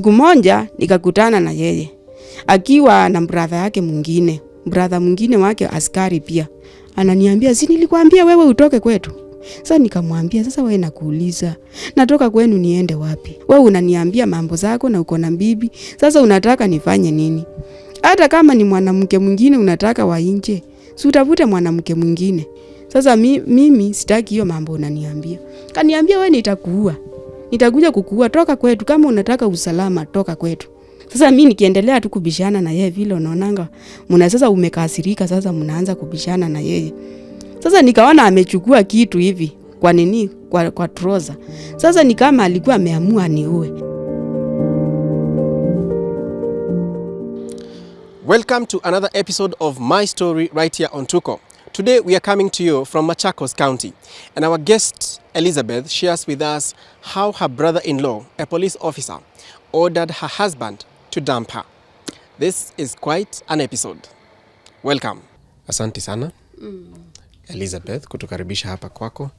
Siku moja nikakutana na yeye akiwa na brother yake mwingine. Brother mwingine wake askari pia. Ananiambia, "Si nilikwambia wewe utoke kwetu?" Sasa nikamwambia, "Sasa wewe nakuuliza, natoka kwenu niende wapi? Wewe unaniambia mambo zako na uko na bibi. Sasa unataka nifanye nini? Hata kama ni mwanamke mwingine unataka wa nje, si utafute mwanamke mwingine. Sasa mimi sitaki hiyo mambo unaniambia." Kaniambia, "Wewe nitakuua. Nitakuja kukuua, toka kwetu. Kama unataka usalama, toka kwetu." Sasa mimi nikiendelea tu kubishana na yeye vile unaonanga, sasa umekasirika, sasa mnaanza kubishana na yeye. Sasa nikaona amechukua kitu hivi kwa nini kwa trouser. Sasa ni kama alikuwa ameamua niue. Welcome to another episode of My Story right here on Tuko. Today we are coming to you from Machakos County, and our guest Elizabeth shares with us how her brother-in-law, a police officer, ordered her husband to dump her. This is quite an episode. Welcome. Asante sana. Elizabeth, kutukaribisha hapa kwako.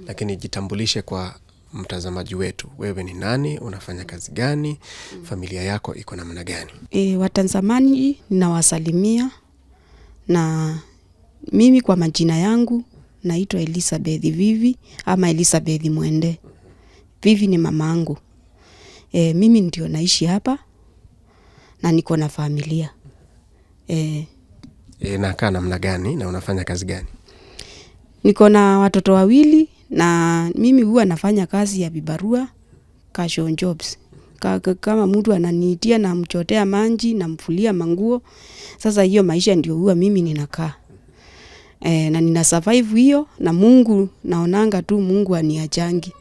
Lakini jitambulishe kwa mtazamaji wetu. Wewe ni nani? Unafanya kazi gani? Familia yako iko namna gani? Watazamaji ninawasalimia, na mimi kwa majina yangu naitwa Elizabeth Vivi ama Elizabeth Mwende. Vivi ni mamangu. Mimi ndio naishi hapa na niko na familia. Nakaa namna gani na unafanya kazi gani? Niko na watoto wawili, na mimi huwa nafanya kazi ya vibarua, cash on jobs. Kama mtu ananiitia na mchotea maji na mfulia manguo. Sasa hiyo maisha ndio huwa mimi ninakaa. Na nina survive hiyo, na Mungu naonanga tu Mungu aniachangi.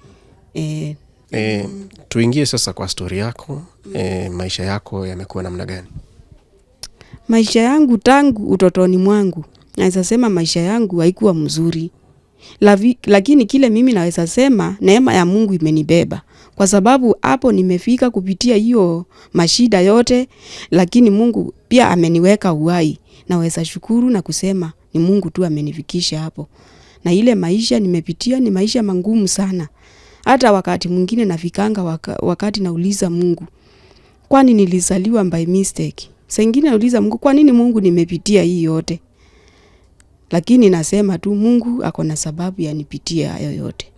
Tuingie sasa kwa story yako. Maisha yako yamekuwa namna gani? Maisha yangu tangu utotoni mwangu, naweza sema maisha yangu haikuwa mzuri. Lakini kile mimi naweza sema neema ya Mungu imenibeba. Kwa sababu hapo nimefika kupitia hiyo mashida yote, lakini Mungu pia ameniweka uhai. Naweza shukuru na kusema ni Mungu tu amenifikisha hapo. Na ile maisha nimepitia ni maisha mangumu sana. Hata wakati mwingine nafikanga wakati nauliza Mungu, kwani nilizaliwa by mistake? Saa nyingine nauliza Mungu, kwa nini Mungu nimepitia hii yote? Lakini nasema tu Mungu ako na sababu ya nipitia hayo yote.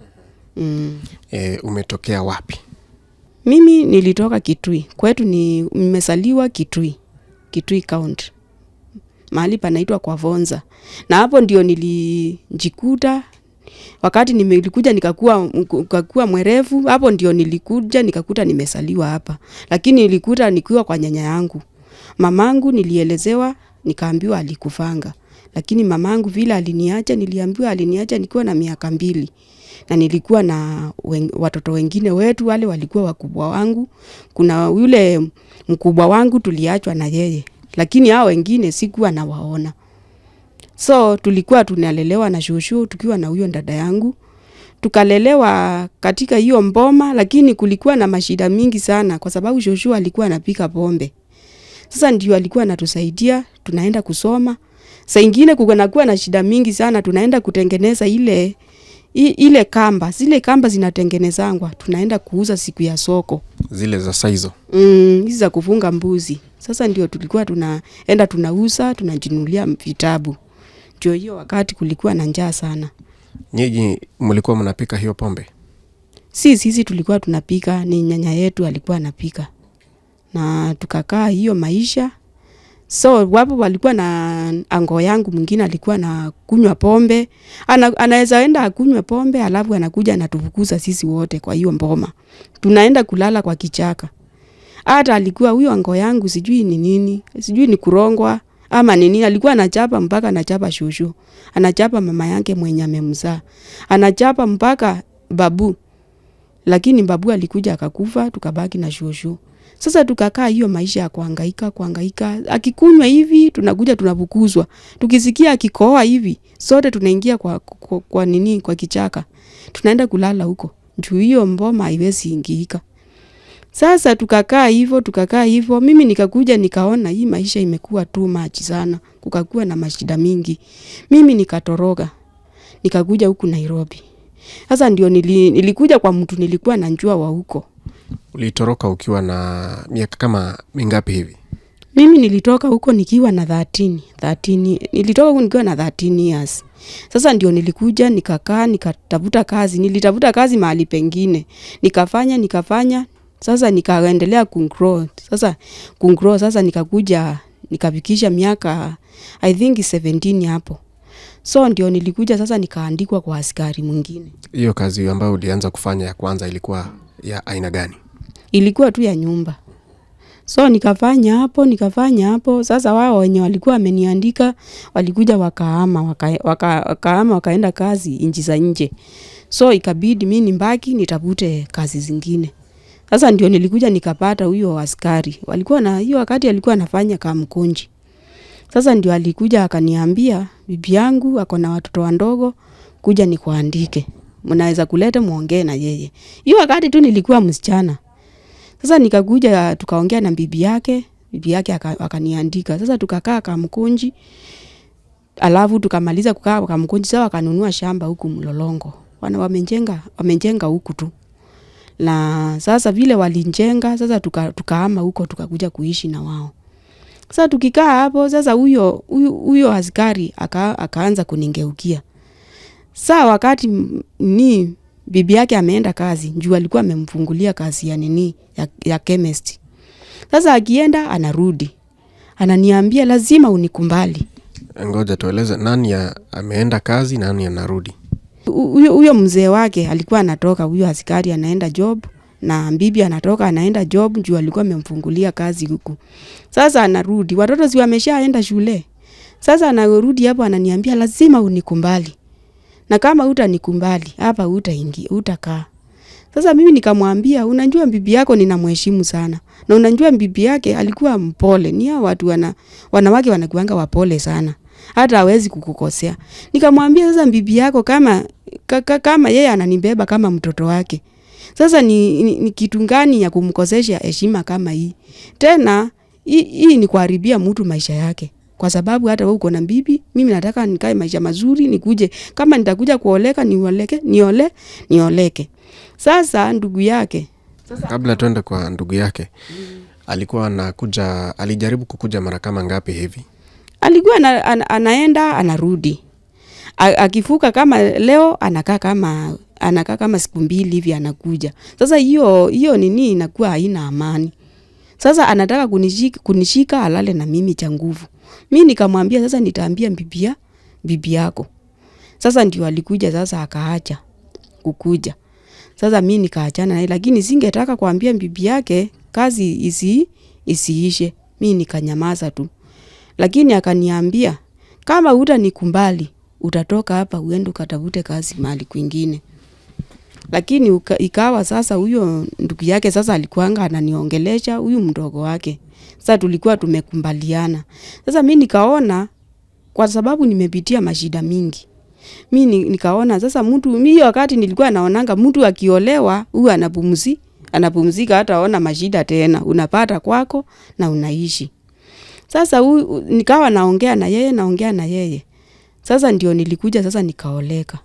Umetokea wapi? Mimi nilitoka Kitui. Kwetu nimezaliwa Kitui. Kitui County. Mahali panaitwa kwa Vonza. Na hapo ndio nilijikuta wakati nilikuja nikakuwa mwerevu. Hapo ndio nilikuja nikakuta nimezaliwa hapa. Lakini nilikuta nikiwa kwa nyanya yangu. Mamangu nilielezewa, nikaambiwa alikufanga. Lakini mamangu vile aliniacha, niliambiwa aliniacha nikiwa na miaka 2. Na nilikuwa na watoto wengine wetu, wale walikuwa wakubwa wangu. Kuna yule mkubwa wangu tuliachwa na yeye. Lakini hao wengine sikuwa nawaona. So tulikuwa tunalelewa na shosho tukiwa na huyo dada yangu. Tukalelewa katika hiyo mboma, lakini kulikuwa na mashida mingi sana kwa sababu shosho alikuwa anapika pombe. Sasa ndio alikuwa anatusaidia, tunaenda kusoma. Saa nyingine kunakuwa na shida mingi sana, tunaenda kutengeneza ile kamba. Zile kamba zinatengenezangwa, tunaenda kuuza siku ya soko. Zile za saizo. Hizi za kufunga mbuzi. Sasa ndio tulikuwa tunaenda tunauza, tunajinunulia vitabu. Ndio hiyo wakati kulikuwa na njaa sana. Nyinyi mlikuwa mnapika hiyo pombe? Sisi tulikuwa tunapika, ni nyanya yetu alikuwa anapika. Na tukakaa hiyo maisha. So wapo walikuwa na ango yangu mwingine alikuwa na kunywa pombe. Anaweza enda akunywe pombe alafu anakuja anatufukuza sisi wote kwa hiyo mboma. Tunaenda kulala kwa kichaka. Hata alikuwa huyo ango yangu sijui ni nini, sijui ni kurongwa ama nini, alikuwa anachapa mpaka anachapa shosho. Anachapa mama yake mwenye amemzaa. Anachapa mpaka babu. Lakini babu alikuja akakufa, tukabaki na shosho. Sasa tukakaa hiyo maisha ya kuhangaika. Akikunywa hivi tunakuja tunafukuzwa. Tukisikia akikohoa hivi sote tunaingia kwa kichaka. Tunaenda kulala huko. Juu hiyo mboma haiwezi ingika. Sasa tukakaa hivyo. Mimi nikakuja nikaona hii maisha imekuwa too much sana. Kukakuwa na mashida mingi. Mimi nikatoroka. Nikakuja huku Nairobi. Sasa ndio nilikuja kwa mtu nilikuwa najua wa huko. Ulitoroka ukiwa na miaka kama mingapi hivi? Mimi nilitoka huko nikiwa na 13. Nilitoka huko nikiwa na 13 years. Sasa ndio nilikuja nikakaa nikatafuta kazi. Nilitafuta kazi mahali pengine. Nikafanya. Sasa nikaendelea kugrow. Sasa nikakuja nikafikisha miaka I think 17 hapo. So ndio nilikuja sasa nikaandikwa kwa askari mwingine. Hiyo kazi ambayo ulianza kufanya ya kwanza ilikuwa ya aina gani? Ilikuwa tu ya nyumba. So nikafanya hapo. Sasa wao wenye walikuwa wameniandika walikuja wakaama wakaenda kazi nchi za nje. So ikabidi mimi nibaki nitafute kazi zingine. Sasa ndio nilikuja nikapata huyo askari. Walikuwa na hiyo wakati alikuwa anafanya kama mkonji. Sasa ndio alikuja akaniambia bibi yangu ako na watoto wadogo, kuja nikuandike. Mnaweza kuleta muongee na yeye. Hiyo wakati tu nilikuwa msichana. Sasa nikakuja tukaongea na bibi yake akaniandika. Sasa tukakaa kama mkonji. Alafu tukamaliza kukaa kama mkonji, sawa akanunua shamba huku Mlolongo. Wamenjenga huku tu. Na sasa vile walinjenga, sasa tukahama huko tukakuja kuishi na wao. Sasa tukikaa hapo, sasa huyo askari akaanza kuningeukia. Sasa wakati ni bibi yake ameenda kazi, juu alikuwa amemfungulia kazi ya chemist. Sasa akienda anarudi. Ananiambia lazima unikubali. Ngoja tueleze nani ameenda kazi, nani anarudi? Huyo mzee wake alikuwa anatoka, huyo askari anaenda job na bibi anatoka anaenda job, juu alikuwa amemfungulia kazi huku. Sasa anarudi, watoto si wameshaenda shule. Sasa anarudi hapo ananiambia lazima unikubali. Na kama hutanikubali hapa utakaa. Sasa mimi nikamwambia unajua bibi yako ninamheshimu sana. Na unajua bibi yake alikuwa mpole. Ni hao watu wanawake wanakuanga wapole sana. Hata hawezi kukukosea. Nikamwambia sasa bibi yako kama yeye ananibeba kama mtoto wake. Sasa ni kitu gani ya kumkosesha heshima kama hii? Tena hii ni kuharibia mtu maisha yake. Kwa sababu hata wewe uko na bibi, mimi nataka nikae maisha mazuri, nikuje kama nitakuja kuoleka nioleke. Sasa ndugu yake. Kabla tuende kwa ndugu yake, alikuwa alijaribu kukuja mara kama ngapi hivi? Alikuwa anaenda anarudi. Akifuka kama leo anakaa kama siku 2 hivi anakuja. Sasa hiyo nini inakuwa haina amani. Sasa anataka kunishika alale na mimi cha nguvu. Mimi nikamwambia sasa nitaambia bibi yako. Sasa ndio alikuja sasa akaacha kukuja. Sasa mimi nikaachana naye, lakini singetaka kuambia bibi yake kazi isiishe. Mimi nikanyamaza tu. Lakini akaniambia kama hutanikubali utatoka hapa uende ukatafute kazi mahali kwingine. Lakini ikawa sasa huyo ndugu yake sasa alikuanga ananiongelesha huyu mdogo wake. Sasa tulikuwa tumekubaliana. Sasa mimi nikaona kwa sababu nimepitia mashida mingi. Mimi nikaona sasa mimi wakati nilikuwa naonanga mtu akiolewa huyu anapumzika hata ona mashida tena. Unapata kwako na unaishi. Sasa nikawa naongea na yeye. Sasa ndio nilikuja sasa nikaoleka.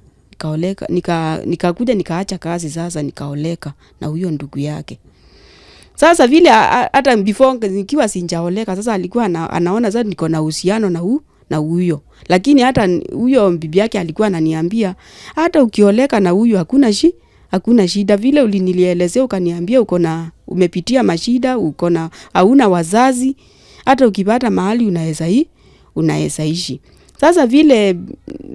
Nikakuja nikaacha kazi sasa nikaoleka na huyo ndugu yake. Sasa vile hata before nikiwa sijaoleka sasa alikuwa anaona sasa niko na uhusiano na huyo. Lakini hata huyo bibi yake alikuwa ananiambia hata ukioleka na huyo hakuna shida, vile ulinilielezea ukaniambia umepitia mashida, hauna wazazi, hata ukipata mahali unaweza ishi. Sasa vile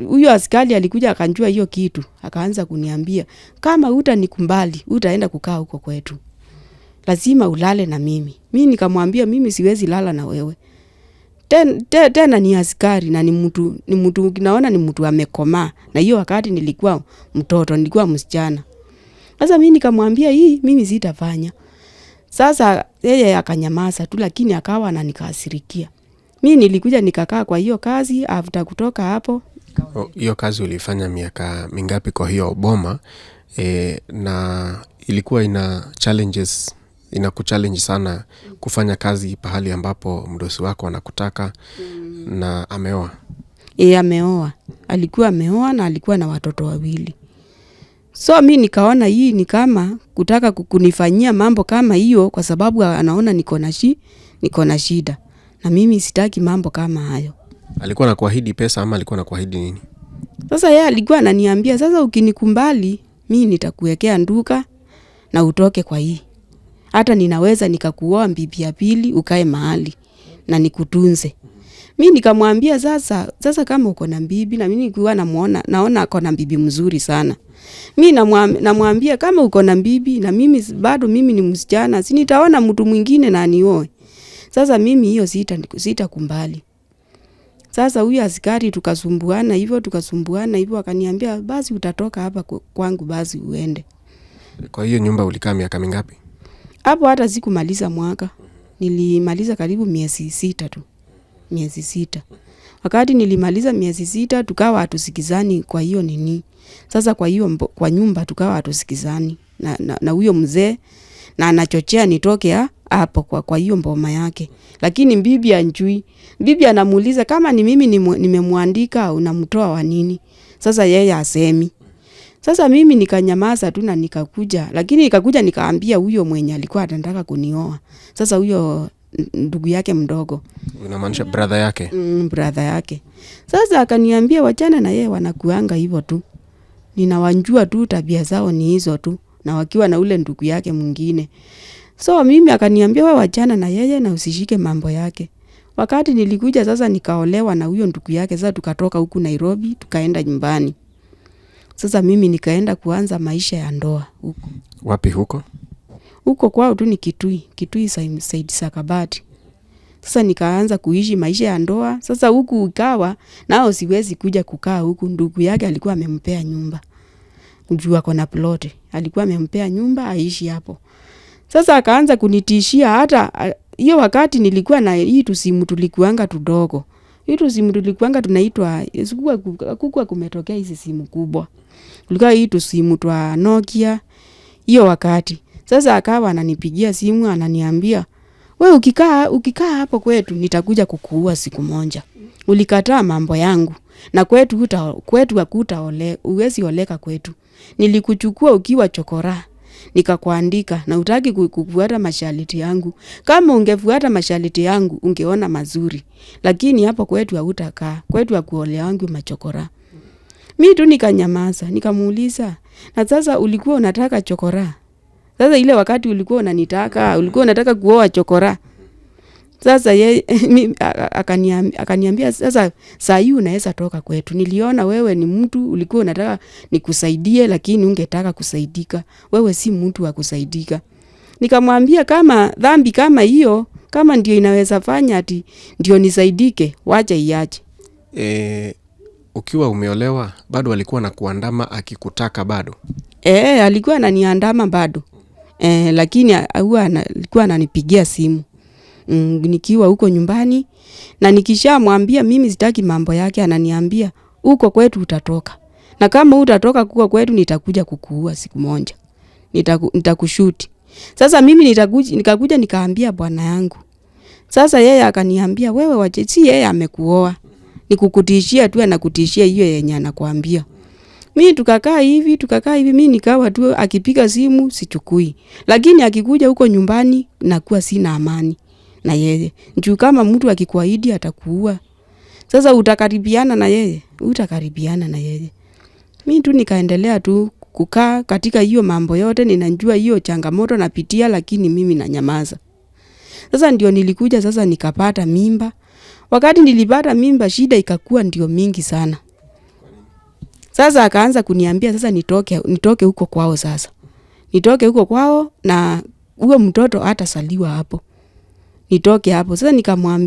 huyo askari alikuja akanjua hiyo kitu, akaanza kuniambia kama hutanikubali utaenda kukaa huko kwetu. Lazima ulale na mimi. Mimi nikamwambia mimi siwezi lala na wewe. Tena ni askari na ni mtu naona ni mtu amekomaa. Na hiyo wakati nilikuwa mtoto, nilikuwa msichana. Sasa mimi nikamwambia mimi sitafanya. Sasa yeye akanyamaza tu, lakini akawa ananikasirikia. Mimi nilikuja nikakaa kwa hiyo kazi after kutoka hapo. Hiyo kazi ulifanya miaka mingapi kwa hiyo boma? Na ilikuwa inakuchallenge sana kufanya kazi pahali ambapo mdosi wako anakutaka na ameoa? Ameoa. Alikuwa ameoa na alikuwa na watoto 2. So mi nikaona hii ni kama kutaka kunifanyia mambo kama hiyo, kwa sababu anaona niko na shida, na mimi sitaki mambo kama hayo. Alikuwa anakuahidi pesa ama alikuwa anakuahidi nini? Sasa yeye alikuwa ananiambia, sasa ukinikumbali mimi nitakuwekea nduka na utoke kwa hii. Hata ninaweza nikakuoa bibi ya pili ukae mahali na nikutunze. Mimi nikamwambia sasa kama uko na bibi, na mimi nilikuwa naona ako na bibi mzuri sana. Mimi namwambia kama uko na bibi na mimi bado mimi ni msichana, si nitaona mtu mwingine na anioe. Sasa mimi hiyo sitakumbali. Sasa huyu askari tukasumbuana hivyo akaniambia basi utatoka hapa kwangu basi uende. Kwa hiyo nyumba ulikaa miaka mingapi? Hapo hata sikumaliza mwaka. Nilimaliza karibu miezi 6 tu. Miezi 6. Wakati nilimaliza miezi 6 tukawa hatusikizani kwa hiyo nini. Sasa kwa nyumba tukawa hatusikizani na huyo mzee, na anachochea nitoke hapo kwa hiyo mboma yake. Lakini bibi anjui. Bibi anamuuliza kama ni mimi nimemwandika unamtoa wa nini? Sasa yeye asemi. Sasa mimi nikanyamaza tu na nikakuja, lakini nikaambia huyo mwenye alikuwa anataka kunioa. Sasa huyo ndugu yake mdogo. Unamaanisha brother yake? Brother yake. Sasa akaniambia wachana na yeye, wanakuanga hivyo tu. Ninawanjua tu, tabia zao ni hizo tu, na wakiwa na ule ndugu yake mwingine. So mimi akaniambia wewe wachana na yeye na usishike mambo yake. Wakati nilikuja sasa nikaolewa na huyo ndugu yake, sasa tukatoka huku Nairobi tukaenda nyumbani. Sasa mimi nikaenda kuanza maisha ya ndoa huko. Wapi huko? Huko kwao tu ni Kitui Said Sakabati. Sasa nikaanza kuishi maisha ya ndoa. Sasa huku ukawa nao siwezi kuja kukaa huku, ndugu yake alikuwa amempea nyumba. Kujua kona plot. Alikuwa amempea nyumba aishi hapo. Sasa akaanza kunitishia, hata hiyo wakati nilikuwa na hii tusimu tulikuanga tudogo. Hii tusimu tulikuanga tunaitwa kukua kumetokea hizi simu kubwa. Kulikuwa hii tusimu twa Nokia hiyo wakati. Sasa akawa ananipigia simu ananiambia, wewe ukikaa hapo kwetu nitakuja kukuua siku moja. Ulikataa mambo yangu na kwetu hakutaole, uwezi oleka kwetu. Nilikuchukua ukiwa chokora, nikakuandika na utaki kufuata masharti yangu. Kama ungefuata masharti yangu ungeona mazuri, lakini hapo kwetu hautakaa. Kwetu hakuolea wangu machokora. Mimi tu nikanyamaza, nikamuuliza, na sasa ulikuwa unataka chokora? Sasa ile wakati ulikuwa unataka kuoa chokora. Sasa yeye akaniambia sasa saa hii unaweza toka kwetu. Niliona wewe ni mtu ulikuwa unataka nikusaidie, lakini ungetaka kusaidika. Wewe si mtu wa kusaidika. Nikamwambia kama dhambi kama hiyo, kama ndio inaweza fanya ati ndio nisaidike, wacha iache. Ukiwa umeolewa bado alikuwa anakuandama akikutaka bado? Alikuwa ananiandama bado. Lakini alikuwa ananipigia simu. Nikiwa huko nyumbani, na nikishamwambia mimi sitaki mambo yake, ananiambia huko kwetu utatoka. Na kama utatoka huko kwetu nitakuja kukuua siku moja. Nitakushuti. Sasa mimi nikakuja nikaambia bwana yangu. Sasa yeye akaniambia wewe wache, si yeye amekuoa. Nikukutishia tu, anakutishia hiyo yenye anakuambia. Mimi tukakaa hivi mimi nikawa tu akipiga simu sichukui. Lakini akikuja huko nyumbani nakuwa sina amani na yeye. Njoo kama mtu akikuahidi atakuua. Sasa utakaribiana na yeye? Utakaribiana na yeye. Mimi tu nikaendelea tu kukaa katika hiyo mambo yote, ninajua hiyo changamoto napitia, lakini mimi nanyamaza. Sasa ndio nilikuja sasa nikapata mimba. Wakati nilipata mimba shida ikakuwa ndio mingi sana. Sasa akaanza kuniambia sasa nitoke huko kwao sasa. Nitoke huko kwao na huyo mtoto hatasaliwa hapo. Nitoke hapo. Sasa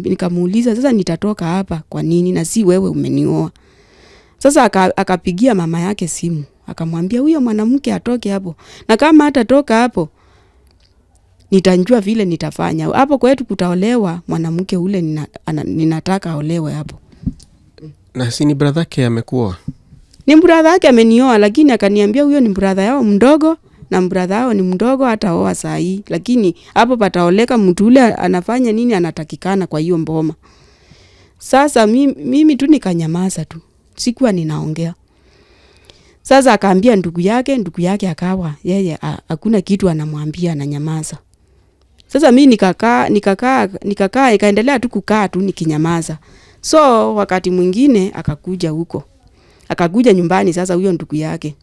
nikamuuliza sasa nitatoka hapa kwa nini na si wewe umenioa? Sasa akapigia mama yake simu. Akamwambia huyo mwanamke atoke hapo. Na kama hatatoka hapo nitajua vile nitafanya. Hapo kwetu kutaolewa mwanamke ule ninataka aolewe hapo. Na si ni brother yake amekuoa? Ni brother yake amenioa, lakini akaniambia huyo ni brother yao mdogo na brother yao ni mdogo hataoa saa hii, lakini hapo pataoleka mtu ule anafanya nini anatakikana kwa hiyo mboma. Sasa mimi tu nikanyamaza tu. Sikuwa ninaongea. Sasa akaambia ndugu yake akawa yeye hakuna kitu anamwambia, ananyamaza. Sasa mimi nikakaa ikaendelea tu kukaa tu nikinyamaza. So wakati mwingine akakuja nyumbani sasa huyo ndugu yake.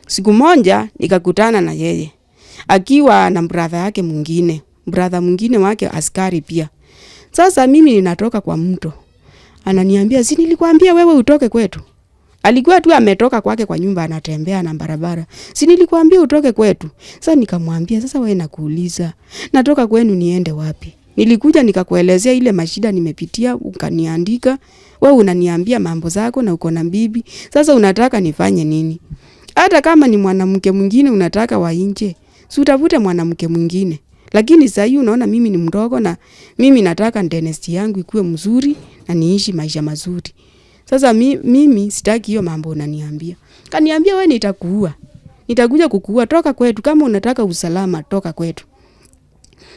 Siku moja nikakutana na yeye akiwa na brother yake mwingine, brother mwingine wake askari pia. Sasa mimi ninatoka kwa mto. Ananiambia, "Si nilikwambia wewe utoke kwetu?" Alikuwa tu ametoka kwake kwa nyumba anatembea na barabara. "Si nilikwambia utoke kwetu?" Sasa nikamwambia, "Sasa wewe nakuuliza, natoka kwenu niende wapi? Nilikuja nikakuelezea ile mashida nimepitia, ukaniandika. Wewe unaniambia mambo zako na uko na bibi. Sasa unataka nifanye nini? Hata kama ni mwanamke mwingine unataka wa nje, si utafute mwanamke mwingine. Lakini sasa hivi unaona mimi ni mdogo na mimi nataka dynasty yangu ikuwe mzuri na niishi maisha mazuri. Sasa mimi sitaki hiyo mambo unaniambia." Kaniambia, "Wewe nitakuua. Nitakuja kukuua, toka kwetu, kama unataka usalama toka kwetu."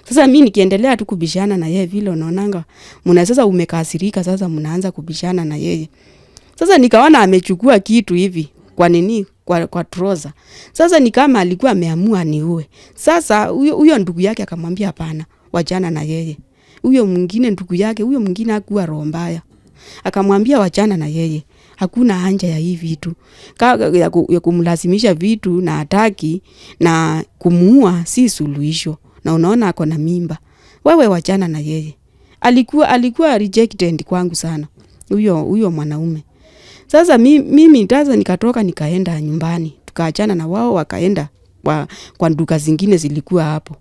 Sasa mimi nikiendelea tu kubishana na yeye vile unaonanga sasa umekasirika, sasa mnaanza kubishana na yeye. Sasa nikaona amechukua kitu hivi kwa trouser. Sasa ni kama alikuwa ameamua niue. Sasa huyo ndugu yake akamwambia, "Hapana, wachana na yeye." Huyo mwingine ndugu yake, huyo mwingine hakuwa roho mbaya. Akamwambia wachana na yeye. Hakuna haja ya hii vitu. Ya kumlazimisha vitu na hataki na kumuua si suluhisho. Na unaona ako na mimba. Wewe wachana na yeye. Alikuwa rejected kwangu sana. Huyo mwanaume. Sasa mimi nikatoka nikaenda nyumbani. Tukaachana na wao wakaenda kwa duka zingine zilikuwa hapo.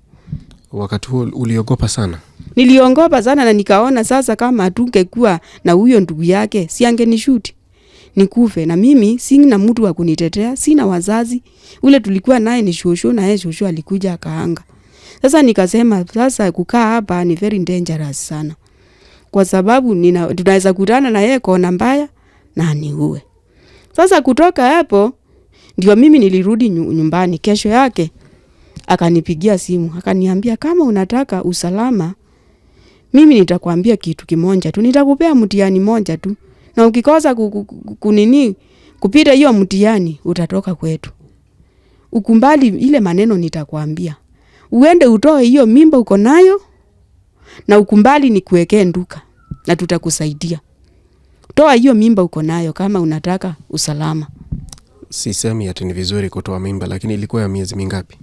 Wakati huo uliogopa sana? Niliongopa sana na nikaona sasa kama hatungekuwa na huyo ndugu yake si angenishuti nikufe, na mimi sina mtu wa kunitetea, sina wazazi. Ule tulikuwa naye ni shosho na yeye shosho alikuja akaanga. Sasa nikasema sasa kukaa hapa ni very dangerous sana. Kwa sababu tunaweza kutana na yeye kona mbaya na niue. Sasa kutoka hapo ndio mimi nilirudi nyumbani. Kesho yake akanipigia simu, akaniambia, "Kama unataka usalama, mimi nitakwambia kitu kimoja tu. Nitakupea mtihani moja tu. Na ukikosa kupita hiyo mtihani utatoka kwetu. Ukumbali ile maneno nitakwambia. Uende utoe hiyo mimba uko nayo na ukumbali nikuwekee nduka na tutakusaidia. Toa hiyo mimba uko nayo kama unataka usalama." Sisemi ati ni vizuri kutoa mimba, lakini ilikuwa ya miezi mingapi?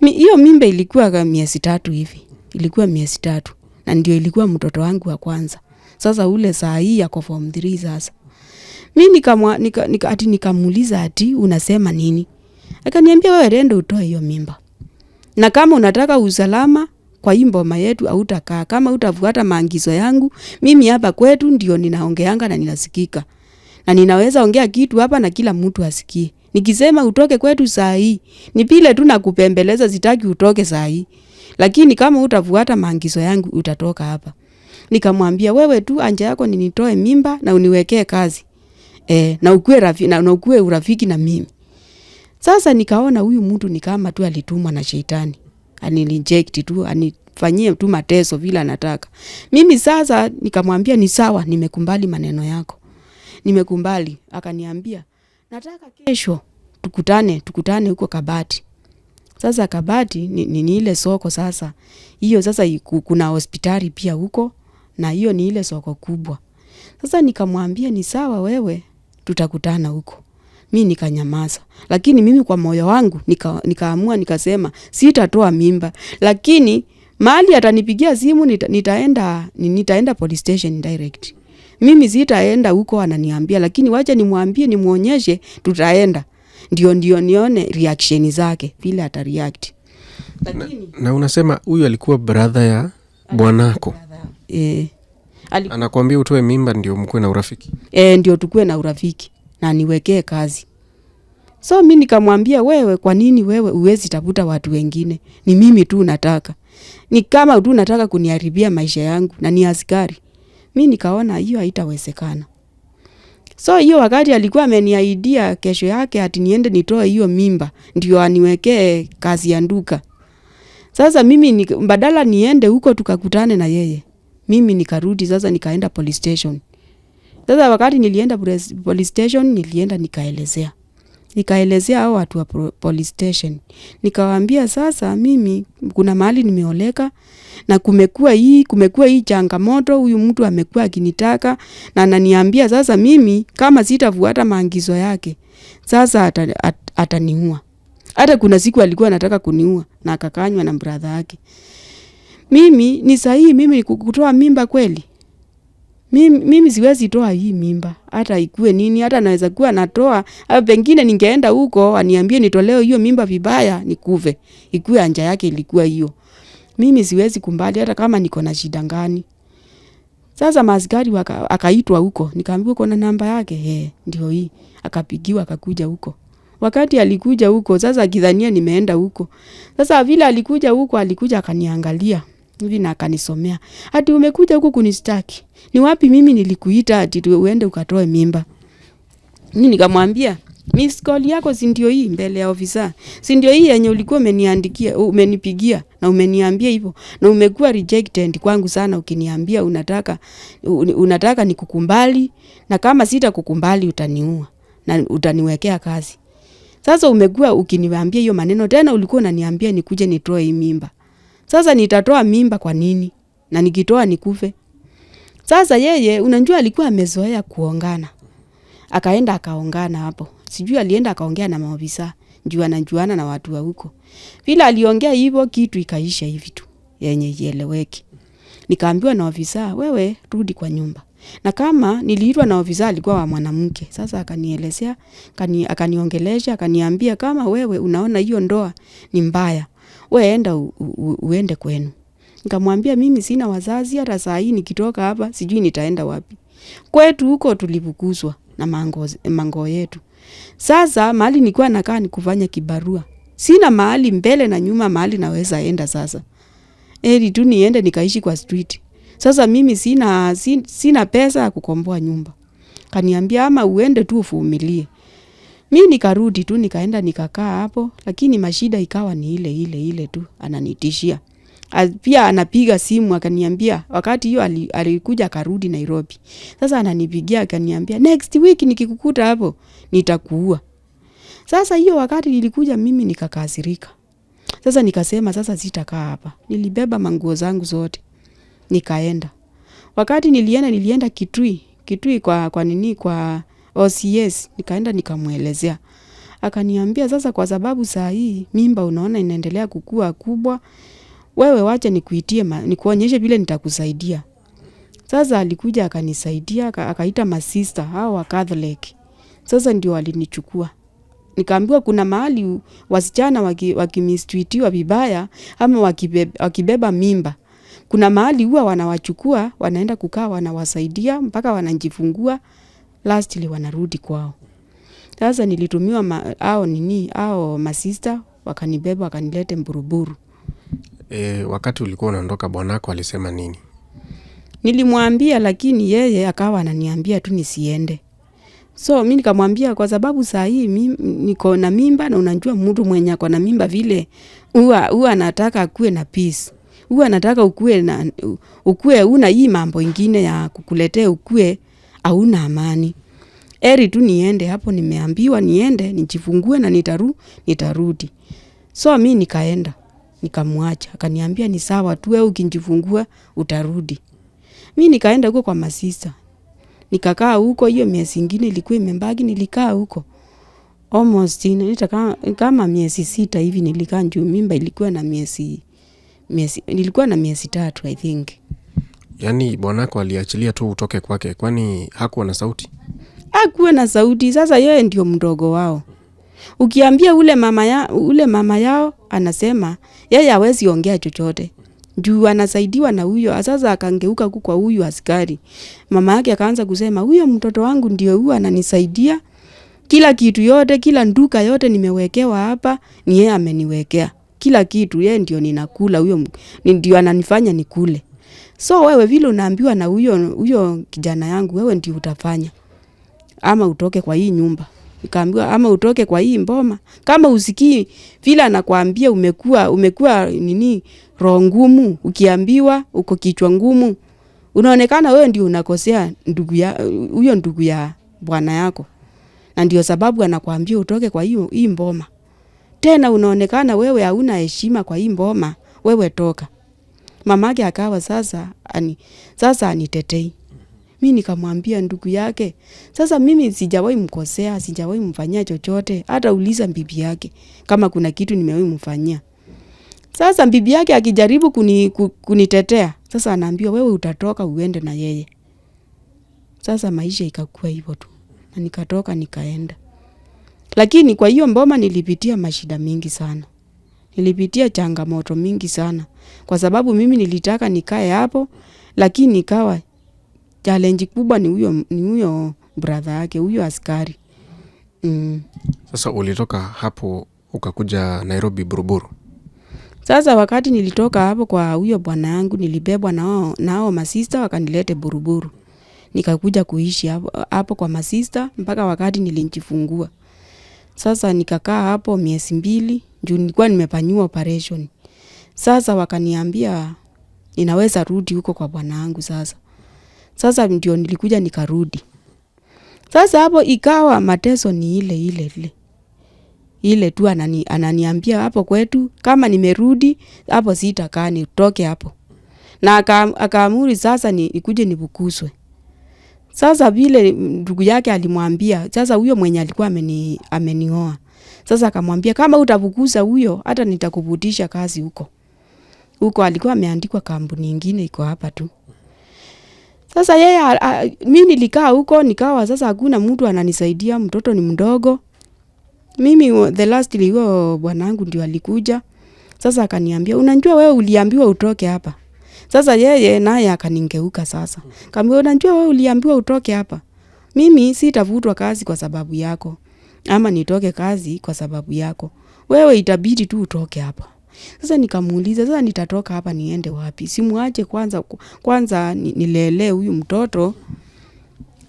Hiyo mimba ilikuwa kama miezi 3 hivi. Ilikuwa miezi 3 na ndio ilikuwa mtoto wangu wa kwanza. Sasa ule saa hii yako form 3 sasa. Mimi nikamuuliza ati unasema nini? Akaniambia, "Wewe renda utoe hiyo mimba. Na kama unataka usalama kwa hii mboma yetu hautakaa. Kama utafuata maagizo yangu, mimi hapa kwetu ndio ninaongeanga na ninasikika. Na ninaweza ongea kitu hapa na kila mtu asikie. Nikisema utoke kwetu saa hii, ni pile tu nakupembeleza, sitaki utoke saa hii. Lakini kama utafuata maagizo yangu utatoka hapa." Nikamwambia, "Wewe tu anja yako ni nitoe mimba na uniwekee kazi. Na ukue urafiki na mimi." Sasa nikaona huyu mtu ni kama tu alitumwa na shetani. Aniinject tu, anifanyie tu mateso vile anataka. Mimi sasa nikamwambia, "Ni sawa, nimekubali maneno yako. Nimekubali." Akaniambia, "Nataka kesho tukutane huko Kabati." Sasa Kabati ni ile soko sasa. Hiyo sasa kuna hospitali pia huko na hiyo ni ile soko kubwa. Sasa nikamwambia, "Ni sawa wewe, tutakutana huko." Mimi nikanyamaza. Lakini mimi kwa moyo wangu nikaamua nikasema sitatoa mimba. Lakini mahali atanipigia simu nitaenda police station direct. Mimi sitaenda huko ananiambia, lakini wacha nimwambie nimuonyeshe tutaenda. Ndio nione reaction zake vile atareact. Lakini na unasema huyu alikuwa brother ya bwanako? Anakuambia utoe mimba ndio mkue na urafiki? Ndio tukue na urafiki na niwekee kazi. So mimi nikamwambia, "Wewe kwa nini wewe uwezi tafuta watu wengine? Ni mimi tu nataka. Ni kama tu nataka kuniharibia maisha yangu na ni askari." Mimi nikaona hiyo haitawezekana. So hiyo wakati alikuwa ameniaidia kesho yake ati niende nitoe hiyo mimba ndio aniwekee kazi ya nduka. Sasa mimi badala niende huko tukakutane na yeye, mimi nikarudi sasa nikaenda police station. Sasa wakati nilienda police station nilienda nikaelezea. Nikaelezea hao watu wa police station. Nikawaambia sasa mimi kuna mahali nimeoleka na kumekuwa hii changamoto, huyu mtu amekuwa akinitaka na ananiambia sasa mimi kama sitafuata maagizo yake sasa ataniua. Hata kuna siku alikuwa anataka kuniua na akakanywa na brother yake. Mimi ni sahihi mimi kutoa mimba kweli? Mimi siwezi toa hii mimba. Hata ikue nini, hata naweza kuwa natoa, pengine ningeenda huko aniambie nitoleo hiyo mimba vibaya nikuve. Ikue anja yake ilikuwa hiyo. Mimi siwezi kumbali hata kama niko na shida gani. Sasa maaskari akaitwa huko, nikaambiwa kuna namba yake, ndio hii. Akapigiwa akakuja huko. Wakati alikuja huko, sasa akidhania nimeenda huko. Sasa vile alikuja huko, alikuja akaniangalia. Hivi na akanisomea. Ati umekuja huku kunistaki. Ni wapi mimi nilikuita ati uende ukatoe mimba? Mimi nikamwambia, miss call yako si ndio hii mbele ya ofisa. Si ndio hii yenye ulikuwa umeniandikia, umenipigia na umeniambia hivyo. Na umekuwa rejected kwangu sana ukiniambia unataka nikukumbali na kama sitakukumbali utaniua na utaniwekea kazi. Sasa umekuwa ukiniambia hiyo maneno tena ulikuwa unaniambia nikuje nitoe hii mimba. Sasa nitatoa mimba kwa nini? Na nikitoa nikufe. Sasa yeye unajua alikuwa amezoea kuongana. Akaenda akaongana hapo. Sijui alienda akaongea na maofisa. Juu anajuana na watu wa huko. Vile aliongea hivyo kitu ikaisha hivi tu. Yenye ieleweki. Nikaambiwa na ofisa, wewe rudi kwa nyumba. Na kama niliitwa na ofisa alikuwa wa mwanamke. Sasa akanielezea, akaniongelesha, akaniambia kama wewe unaona hiyo ndoa ni mbaya. Wewe enda uende kwenu. Nikamwambia mimi sina wazazi hata saa hii nikitoka hapa sijui nitaenda wapi. Kwetu huko tulifukuzwa na mango yetu. Sasa mahali nilikuwa nakaa ni kufanya kibarua. Sina mahali mbele na nyuma mahali naweza enda sasa. Tu niende nikaishi kwa street. Sasa mimi sina pesa ya kukomboa nyumba. Kaniambia ama uende tu uvumilie. Mimi nikarudi tu nikaenda nikakaa hapo lakini mashida ikawa ni ile tu ananitishia. Pia anapiga simu akaniambia wakati hiyo alikuja akarudi Nairobi. Sasa ananipigia akaniambia next week nikikukuta hapo nitakuua. Sasa hiyo wakati nilikuja mimi nikakasirika. Sasa nikasema sasa sitakaa hapa. Nilibeba manguo zangu zote. Nikaenda. Wakati nilienda Kitui kwa OCS nikaenda nikamuelezea. Akaniambia sasa kwa sababu saa hii mimba unaona inaendelea kukua kubwa, wewe wacha nikuitie nikuonyeshe vile nitakusaidia. Sasa alikuja akanisaidia akaita masista hao wa Catholic. Sasa ndio walinichukua. Nikaambiwa kuna mahali wasichana wakimistreatiwa vibaya ama wakibeba mimba. Kuna mahali huwa wanawachukua, wanaenda kukaa wanawasaidia mpaka wanajifungua. Lastly wanarudi kwao. Sasa nilitumiwa hao masista wakanibeba wakanilete Mburuburu. Wakati ulikuwa unaondoka bwanako alisema nini? Nilimwambia lakini yeye akawa ananiambia tu nisiende. So mimi nikamwambia kwa sababu saa hii niko na mimba na unajua mtu mwenye ako na mimba vile huwa anataka akue na peace. Huwa anataka ukue una hii mambo ingine ya kukuletea ukue hauna amani. Tu niende hapo nimeambiwa niende nijifungue na nitarudi. So mimi nikaenda. Nikamwacha. Akaniambia ni sawa tu wewe ukijifungua utarudi. Mimi nikaenda huko kwa masista. Nikakaa huko hiyo miezi ingine ilikuwa imebaki nilikaa huko. Almost kama miezi 6 hivi nilikaa juu mimba ilikuwa na miezi 3 I think. Yaani bwanako aliachilia tu utoke kwake kwani hakuwa na sauti? Hakuwa na sauti. Sasa yeye ndio mdogo wao. Ukiambia ule mama yao anasema yeye hawezi ongea chochote. Juu anasaidiwa na huyo. Sasa akangeuka kwa huyu askari. Mama yake akaanza kusema huyo mtoto wangu ndio huwa ananisaidia. Kila kitu yote, kila nduka yote nimewekewa hapa, ni yeye ameniwekea. Kila kitu yeye ndio ninakula, huyo ndio ananifanya nikule. So wewe vile unaambiwa na huyo kijana yangu wewe ndio utafanya. Ama utoke kwa hii nyumba. Nikaambiwa ama utoke kwa hii mboma. Kama usikii vile anakuambia umekuwa roho ngumu, ukiambiwa uko kichwa ngumu. Unaonekana wewe ndio unakosea ndugu ya bwana yako. na ndio sababu anakuambia utoke kwa hii mboma. Tena unaonekana wewe hauna heshima kwa hii mboma, wewe toka. Mamake akawa sasa anitetei. Mimi nikamwambia ndugu yake, sasa mimi sijawahi mkosea, sijawahi mfanyia chochote, hata uliza bibi yake kama kuna kitu nimewahi mfanyia. Sasa bibi yake akijaribu kunitetea, sasa anaambia wewe utatoka uende na yeye. Sasa maisha ikakuwa hivyo tu. Na nikatoka nikaenda. Lakini kwa hiyo mboma nilipitia mashida mingi sana. Nilipitia changamoto mingi sana. Kwa sababu mimi nilitaka nikae hapo, lakini nikawa challenge kubwa ni huyo brother yake, huyo askari. Sasa ulitoka hapo ukakuja Nairobi Buruburu. Sasa wakati nilitoka hapo kwa huyo bwana yangu, nilibebwa nao masista wakanilete Buruburu. Nikakuja kuishi hapo kwa masista mpaka wakati nilijifungua. Sasa nikakaa hapo miezi 2, juu nilikuwa nimefanywa operation. Sasa wakaniambia ninaweza rudi huko kwa bwana yangu sasa. Sasa ndio nilikuja nikarudi. Sasa hapo ikawa mateso ni ile tu ananiambia hapo kwetu kama nimerudi hapo sitakaa nitoke hapo. Na akaamuri sasa nikuje nibukuzwe. Sasa vile ndugu yake alimwambia, sasa huyo mwenye alikuwa amenioa. Sasa akamwambia kama utabukuza huyo hata nitakubutisha kazi huko. Huko alikuwa ameandikwa kampuni nyingine iko hapa tu. Sasa yeye mimi nilikaa huko nikawa sasa hakuna mtu ananisaidia, mtoto ni mdogo. Mimi the last huyo bwanangu ndio alikuja. Sasa akaniambia unajua wewe uliambiwa utoke hapa. Sasa yeye naye akaningeuka sasa. Kama unajua wewe uliambiwa utoke hapa. Mimi sitavutwa kazi kwa sababu yako. Ama nitoke kazi kwa sababu yako. Wewe itabidi tu utoke hapa. Sasa nikamuuliza sasa nitatoka hapa niende wapi? Simuache kwanza nilelee huyu mtoto.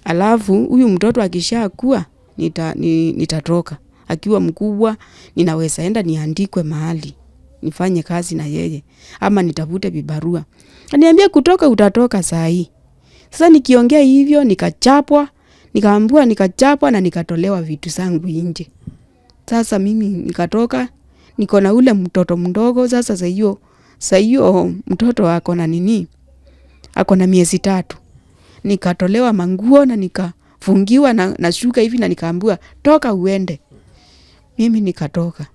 Alafu huyu mtoto akishakuwa nitatoka. Akiwa mkubwa ninaweza enda niandikwe mahali. Nifanye kazi na yeye ama nitafute vibarua. Aniambia kutoka utatoka saa hii. Sasa nikiongea hivyo nikachapwa, nikaambiwa nikachapwa na nikatolewa vitu zangu nje. Sasa mimi nikatoka, niko na ule mtoto mdogo. Sasa saa hiyo mtoto ako na nini? Ako na miezi 3. Nikatolewa manguo na nikafungiwa na shuka hivi na nikaambiwa toka uende. Mimi nikatoka.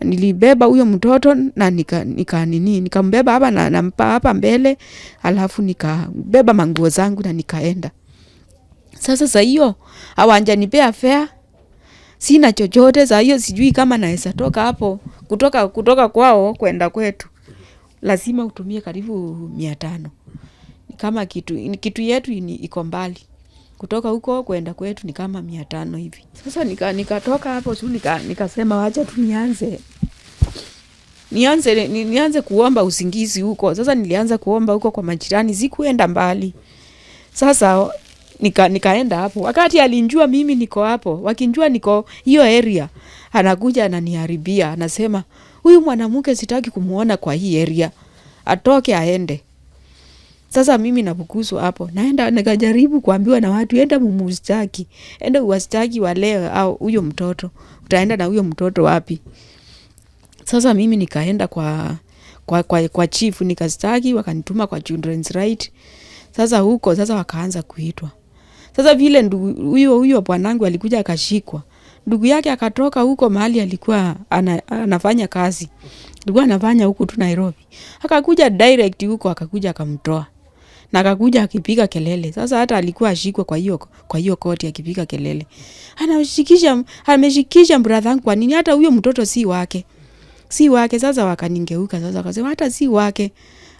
Na nilibeba huyo mtoto na nikambeba hapa na hapa mbele, alafu nikabeba manguo zangu na nikaenda. Sasa saa hiyo hawajanipea fare. Sina chochote saa hiyo, sijui kama naweza toka hapo kutoka kwao kwenda kwetu. Lazima utumie karibu 500. Kama kitu yetu iko mbali. Kutoka huko kwenda kwetu ni kama 500 hivi. Sasa nikatoka hapo tu nikasema wacha tu nianze kuomba usingizi huko. Sasa nilianza kuomba huko kwa majirani, sikuenda mbali. Sasa nikaenda hapo. Wakati alinjua mimi niko hapo, wakinjua niko hiyo area, anakuja ananiharibia, anasema huyu mwanamke sitaki kumuona kwa hii area. Atoke aende. Sasa mimi nabukuzwa hapo. Naenda nikajaribu kuambiwa na watu enda mumustaki. Enda uwastaki wale au huyo mtoto. Utaenda na huyo mtoto wapi? Sasa mimi nikaenda kwa chief nikastaki, wakanituma kwa children's right. Sasa huko wakaanza kuitwa. Sasa vile huyo bwanangu alikuja akashikwa. Ndugu yake akatoka huko mahali alikuwa anafanya kazi. Alikuwa anafanya huko tu Nairobi. Akakuja direct huko akakuja akamtoa. Na akakuja akipiga kelele. Sasa hata alikuwa ashikwe kwa hiyo koti akipiga kelele. Ameshikisha brother wangu kwa nini? Hata huyo mtoto si wake. Si wake. Sasa wakaningeuka. Sasa akasema hata si wake.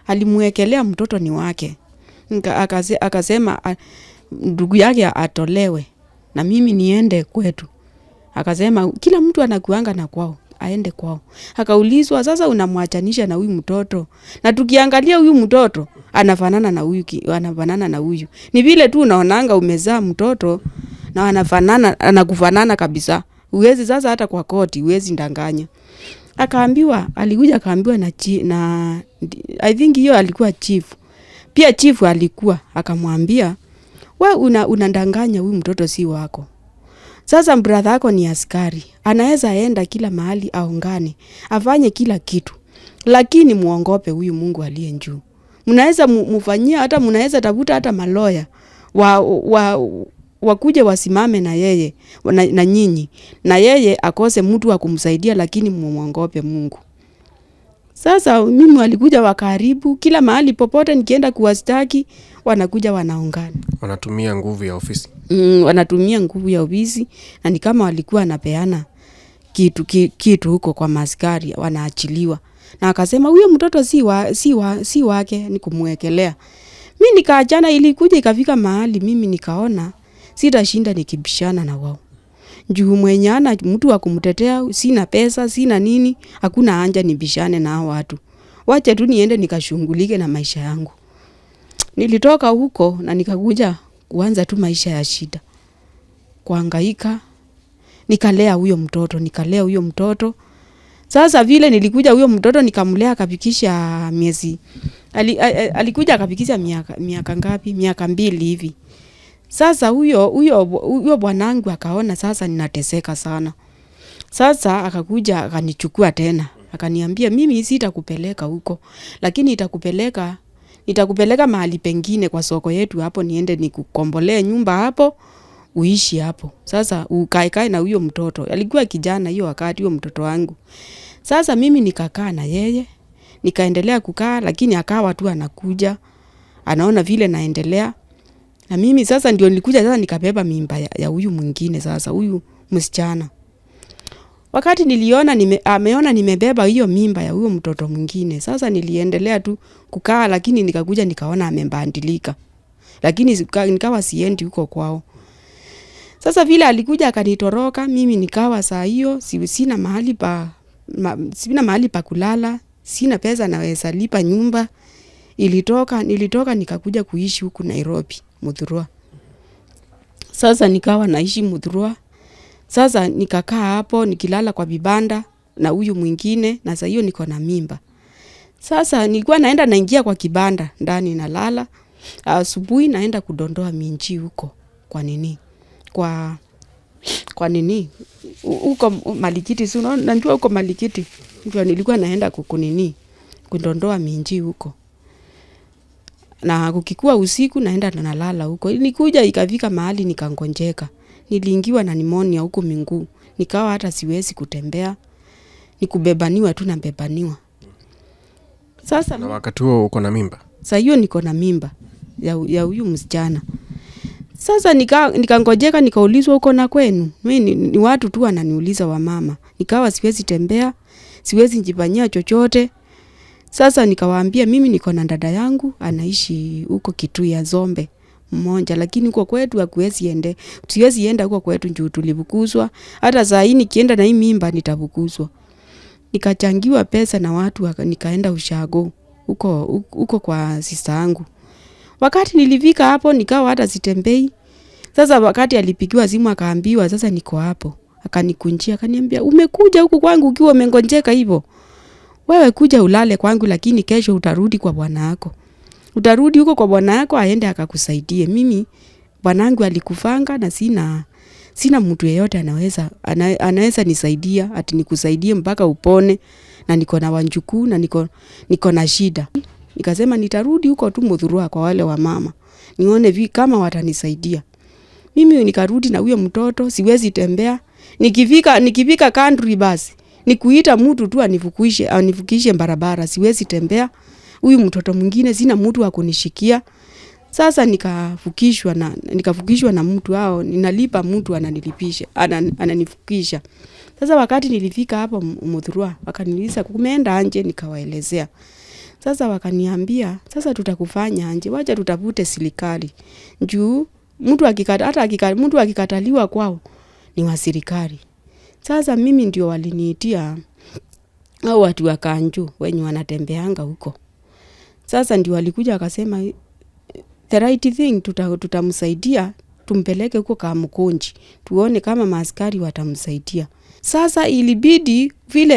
Alimuekelea mtoto ni wake. Akasema ndugu yake atolewe na mimi niende kwetu. Akasema kila mtu anakuanga na kwao, aende kwao. Akaulizwa sasa unamwachanisha na huyu mtoto. Na tukiangalia huyu mtoto anafanana na huyu. Ni vile tu unaonanga umezaa mtoto na anakufanana kabisa. Uwezi sasa hata kwa koti uwezi ndanganya. Alikuja akaambiwa na I think hiyo alikuwa chief. Pia chief alikuwa akamwambia wewe unandanganya huyu mtoto si wako. Sasa brother yako ni askari, anaweza enda kila mahali aungane, afanye kila kitu, lakini muongope huyu Mungu aliye juu. Mnaweza mfanyia, hata mnaweza tafuta hata maloya wakuje wasimame na yeye na nyinyi, na yeye akose mtu wa kumsaidia, lakini muongope Mungu. Sasa mimi walikuja wakaribu kila mahali, popote nikienda kuwastaki wanakuja wanaungana. Wanatumia nguvu ya ofisi. Wanatumia nguvu ya ofisi, na ni kama walikuwa wanapeana kitu huko kwa maskari, wanaachiliwa. Na akasema huyo mtoto si wake, ni kumwekelea. Mimi nikaachana, ilikuja ikafika mahali mimi nikaona sitashinda nikibishana na wao. Juu mwenye ana mtu wa kumtetea, sina pesa, sina nini, hakuna haja nibishane na hao watu. Wacha tu niende nikashughulike na maisha yangu. Nilitoka huko na nikakuja kuanza tu maisha ya shida. Kuhangaika, nikalea huyo mtoto. Sasa vile nilikuja huyo mtoto nikamlea akafikisha miezi. Alikuja akafikisha miaka ngapi? Miaka 2 hivi. Sasa huyo bwanangu akaona sasa ninateseka sana. Sasa akakuja akanichukua tena. Akaniambia mimi sitakupeleka huko, lakini nitakupeleka mahali pengine kwa soko yetu hapo, niende nikukombolee nyumba hapo, uishi hapo. Sasa ukae na huyo mtoto. Alikuwa kijana hiyo wakati, huyo mtoto wangu. Sasa mimi nikakaa na yeye, nikaendelea kukaa, lakini akawa tu anakuja, anaona vile naendelea. Na mimi sasa ndio nilikuja sasa nikabeba mimba ya huyu mwingine, sasa huyu msichana. Wakati niliona ameona nimebeba hiyo mimba ya huyo mtoto mwingine, sasa niliendelea tu kukaa, lakini nikakuja nikaona amebadilika. Lakini nikawa siendi huko kwao. Sasa vile alikuja akanitoroka, mimi nikawa saa hiyo sina mahali pa kulala, sina pesa naweza lipa nyumba. Nilitoka nikakuja kuishi huku Nairobi, Muthurwa. Sasa nikawa naishi Muthurwa. Sasa nikakaa hapo nikilala kwa vibanda na huyu mwingine, na sasa hiyo niko na mimba. Sasa nilikuwa naingia kwa kibanda ndani nalala. Asubuhi naenda kudondoa minji huko. Kwa nini? Kwa nini? Huko Malikiti, si unajua huko Malikiti. Ndio nilikuwa naenda kudondoa minji huko. Na kukikuwa usiku naenda nalala huko. Nilikuja ikafika mahali nikangonjeka. Niliingiwa na pneumonia huko miguu. Nikawa hata siwezi kutembea. Nikubebaniwa tu na bebaniwa. Sasa na wakati huo uko na mimba? Sasa hiyo niko na mimba ya huyu msichana. Sasa nikangojeka, nikaulizwa uko na kwenu. Mimi ni watu tu wananiuliza wa mama. Nikawa siwezi tembea, siwezi njifanyia chochote. Sasa nikawaambia mimi niko na dada yangu anaishi huko Kitui ya Zombe mmoja, lakini huko kwetu hakuwezi ende. Siwezi enda huko kwetu juu tulivukuzwa. Hata saa hii nikienda na hii mimba nitavukuzwa. Nikachangiwa pesa na watu nikaenda ushago huko kwa sister yangu. Wakati nilifika hapo nikawa hata sitembei. Sasa wakati alipigiwa simu akaambiwa sasa niko hapo. Akanikunjia akaniambia umekuja huku kwangu ukiwa umengonjeka hivyo. Wewe kuja ulale kwangu, lakini kesho utarudi kwa bwana yako. Utarudi huko kwa bwana yako aende akakusaidie. Mimi bwanangu alikufanga na sina mtu yeyote anaweza nisaidia ati nikusaidie mpaka upone, na niko na wanjukuu na niko na shida. Nikasema nitarudi huko tu Muthurwa kwa wale wa mama. Nione kama watanisaidia. Mimi nikarudi na huyo mtoto, siwezi tembea. Nikifika country basi nikuita mtu tu anivukishe barabara, siwezi tembea. Huyu mtoto mwingine sina mtu wa kunishikia. Sasa nikavukishwa na mtu hao, ninalipa mtu ananilipisha, ananivukisha. Sasa wakati nilifika hapo Muthurwa, wakaniuliza kumeenda anje, nikawaelezea. Sasa wakaniambia, sasa tutakufanya anje, wacha tutafute serikali. Juu mtu akikataliwa kwao ni wa serikali. Sasa mimi ndio waliniitia hao watu wa Kanju wenye wanatembeanga huko. Sasa ndio walikuja wakasema the right thing, tutamsaidia, tumpeleke huko Kamukunji, tuone kama maaskari watamsaidia. Sasa ilibidi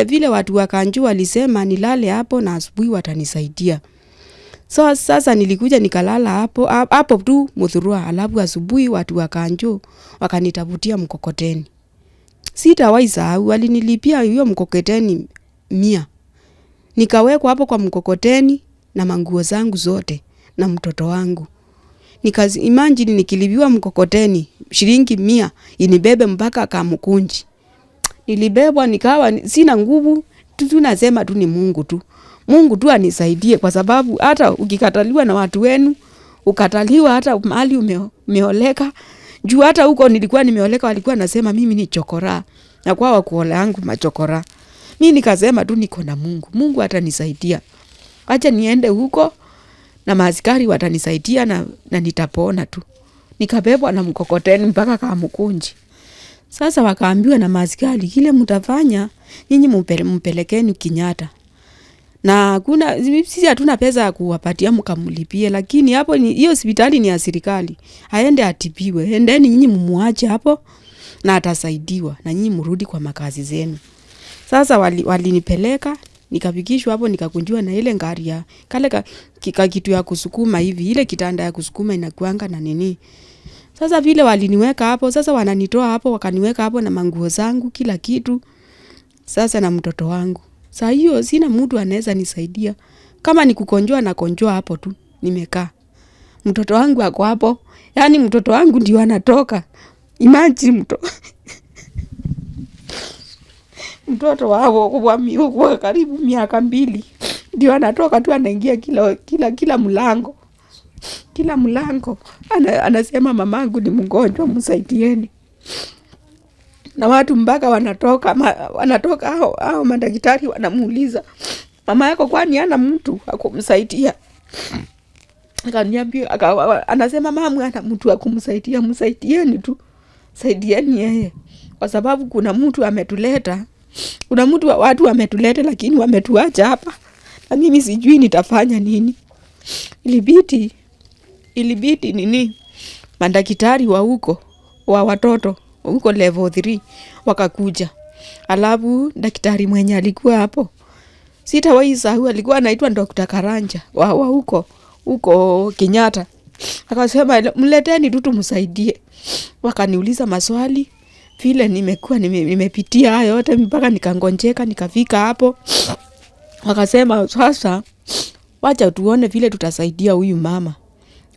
vile watu wa Kanju walisema nilale hapo na asubuhi watanisaidia. So sasa nilikuja nikalala hapo tu Muthurwa, alafu asubuhi watu wakanjo wakanitafutia mkokoteni. Sitawahi sahau, walinilipia hiyo mkokoteni 100. Nikawekwa hapo kwa mkokoteni na manguo zangu zote na mtoto wangu. Imagine nikilibiwa mkokoteni shilingi 100 inibebe mpaka Kamukunji. Nilibebwa nikawa sina nguvu, tunasema tu ni Mungu tu. Mungu tu anisaidie, kwa sababu hata ukikataliwa na watu wenu, ukataliwa hata mahali umeoleka. Juu hata huko nilikuwa nimeoleka, walikuwa nasema mimi ni chokora. Na kwa wakuola yangu machokora. Mimi nikasema tu niko na Mungu. Mungu atanisaidia. Acha niende huko na maaskari watanisaidia na nitapona tu. Nikabebwa na mkokoteni mpaka Kamukunji. Sasa wakaambiwa na maaskari, kile mtafanya nyinyi mpelekeni Kenyatta. Na sisi hatuna pesa ya kuwapatia mkamlipie, lakini hapo hiyo hospitali ni ya serikali. Aende atibiwe. Endeni nyinyi mmuache hapo na atasaidiwa na nyinyi mrudi kwa makazi zenu. Sasa walinipeleka, nikapigishwa hapo, nikakunjua na ile ngari ya kale kitu ya kusukuma hivi, ile kitanda ya kusukuma inakuanga na nini. Sasa vile waliniweka hapo, sasa wananitoa hapo, wakaniweka hapo na manguo zangu, kila kitu. Sasa na mtoto wangu. Saa hiyo sina mtu anaweza nisaidia. Kama ni kukonjoa na konjoa hapo tu, nimekaa. Mtoto wangu ako hapo. Yaani mtoto wangu ndio anatoka. Imagine mtoto wao kwa karibu miaka 2 ndio anatoka tu, anaingia kila mlango. Kila mlango anasema mamangu ni mgonjwa, msaidieni. Na watu mpaka wanatoka hao madaktari wanamuuliza, mama yako kwani hana mtu akumsaidia? Akaniambia, anasema mama hana mtu akumsaidia, msaidieni tu. Saidieni yeye. Kwa sababu kuna mtu ametuleta. Kuna watu wametuleta lakini wametuacha hapa. Na mimi sijui nitafanya nini. Ilibidi nini? Madaktari wa huko wa watoto huko level 3 wakakuja. Alafu daktari mwenye alikuwa hapo, sitawahi sahau, alikuwa anaitwa Dr. Karanja wa huko Kenyatta. Akasema mleteni tu tumsaidie. Wakaniuliza maswali, vile nimepitia hayo yote mpaka nikangonjeka, nikafika hapo. Wakasema sasa wacha tuone vile tutasaidia huyu mama.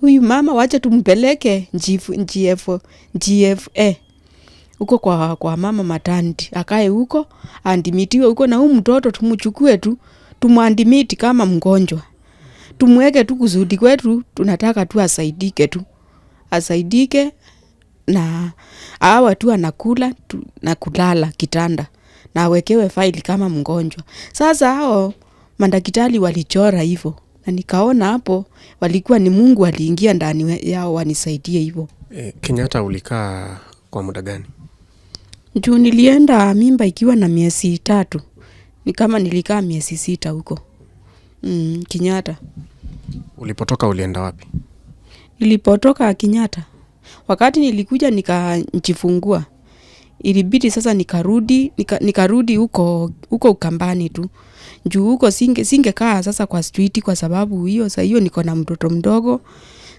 Huyu mama wacha tumpeleke GFA. Huko kwa mama maternity. Akae huko, andimitiwe huko, na huyu mtoto tumchukue tu, tumwandimiti kama mgonjwa. Tumweke tu kusudi kwetu, tunataka tu asaidike na hawa tu anakula na kulala kitanda na awekewe faili kama mgonjwa. Sasa hao madaktari walichora hivyo, na nikaona hapo walikuwa ni Mungu aliingia ndani yao wanisaidie hivyo. Kenyatta ulikaa kwa muda gani? Juu nilienda mimba ikiwa na miezi 3. Ni kama nilikaa miezi 6 huko. Kenyatta. Ulipotoka ulienda wapi? Nilipotoka Kenyatta, wakati nilikuja nikajifungua, ilibidi sasa nikarudi huko Ukambani tu. Juu huko singekaa sasa kwa street, kwa sababu hiyo niko na mtoto mdogo.